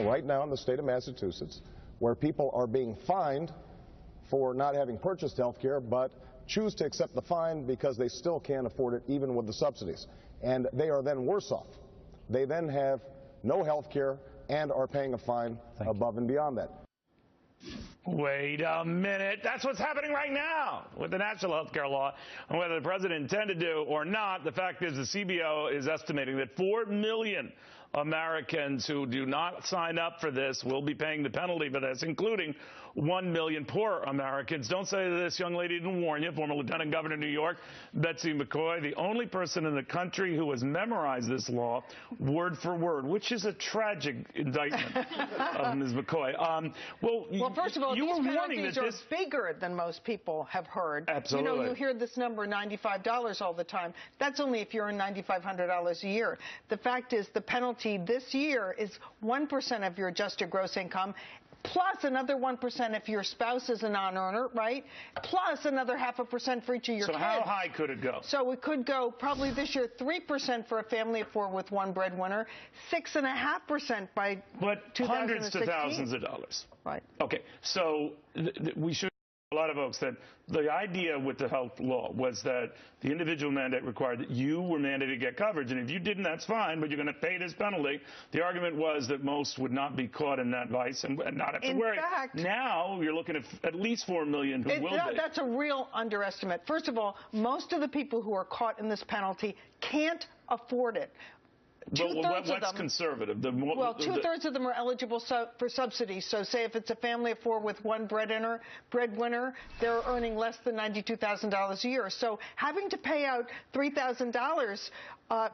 right now in the state of Massachusetts where people are being fined for not having purchased health care, but choose to accept the fine because they still can't afford it even with the subsidies. And they are then worse off. They then have no health care and are paying a fine above and beyond that. Wait a minute. That's what's happening right now with the national health care law. And whether the president intended to or not, the fact is the CBO is estimating that 4 million Americans who do not sign up for this will be paying the penalty for this, including 1 million poor Americans. Don't say this young lady didn't warn you. Former Lieutenant Governor of New York, Betsy McCaughey, the only person in the country who has memorized this law word for word, which is a tragic indictment of Ms. McCaughey. Well, first of all, you these were warning penalties that are bigger than most people have heard. Absolutely. You know, you hear this number, $95 all the time. That's only if you earn $9,500 a year. The fact is the penalty this year is 1% of your adjusted gross income, plus another 1% if your spouse is a non-earner, right? Plus another 0.5% for each of your kids. So how high could it go? So it could go probably this year 3% for a family of 4 with 1 breadwinner, 6.5% by 2016. Hundreds to thousands of dollars. Right. Okay. So we should. A lot of folks that the idea with the health law was that the individual mandate required that you were mandated to get coverage, and if you didn't, that's fine, but you're going to pay this penalty. The argument was that most would not be caught in that vice and not have to worry. In fact, now you're looking at least 4 million who will be. That's a real underestimate. First of all, most of the people who are caught in this penalty can't afford it. What's conservative? Well, 2/3 of them are eligible for subsidies. So say if it's a family of 4 with 1 breadwinner, they're earning less than $92,000 a year. So having to pay out $3,000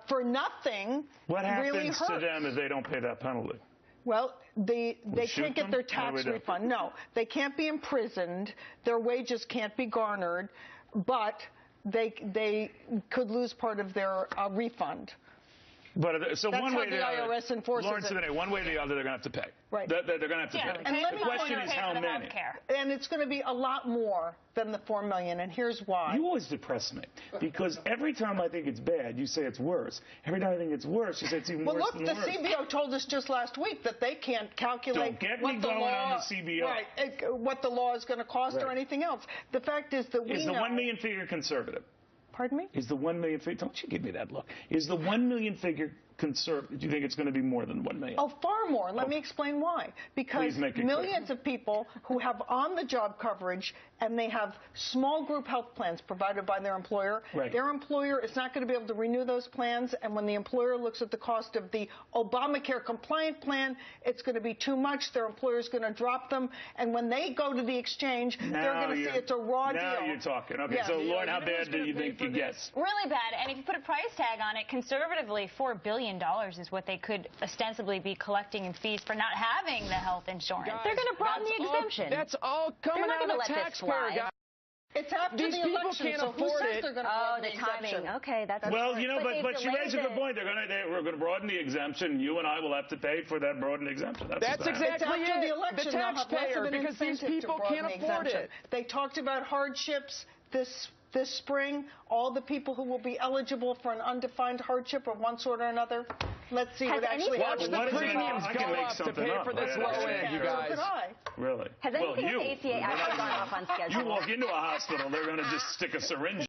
for nothing what really hurts. What happens to them if they don't pay that penalty? Well, they can't get their tax refund. No, they can't be imprisoned. Their wages can't be garnered, but they could lose part of their refund. But so that's one way or the IRS enforces Lawrence, one way or the other, they're going to have to pay. Right. They're going to have to pay. And the question is how many. And it's going to be a lot more than the 4 million, and here's why. You always depress me, because every time I think it's bad, you say it's worse. Every time I think it's worse, you say it's even worse than worse. Well, look, the CBO told us just last week that they can't calculate on the CBO. Right, what the law is going to cost or anything else. The fact is that Is the 1 million figure conservative? Pardon me? Is the 1 million figure? Don't you give me that look. Is the 1 million figure conservative? Do you think it's going to be more than 1 million? Oh, far more. Let me explain why. Because millions of people who have on-the-job coverage and they have small group health plans provided by their employer. Right. Their employer is not going to be able to renew those plans, and when the employer looks at the cost of the Obamacare compliant plan, it's going to be too much. Their employer is going to drop them, and when they go to the exchange, they're going to see it's a raw deal. Now you're talking. Okay, so Lauren, how bad do you think it gets? Really bad, and if you put a price tag on it, conservatively, $4 billion is what they could ostensibly be collecting in fees for not having the health insurance. Guys, they're going to broaden the exemption. That's all coming out of the taxpayer, guys. It's after These the people election, can't so afford who says it. they're going to broaden the exemption? timing. Okay, that's well, you know, but she raised a good point. We're going to broaden the exemption. You and I will have to pay for that broadened exemption. That's exactly it. The election, the taxpayer, because these people can't afford it. They talked about hardships this spring. All the people who will be eligible for an undefined hardship of one sort or another. Let's see what actually happens. Watch the premiums go up to pay for this low end, you guys. So could I. Really? Has anything in the ACA actually gone off on schedule? You walk into a hospital, they're going to just stick a syringe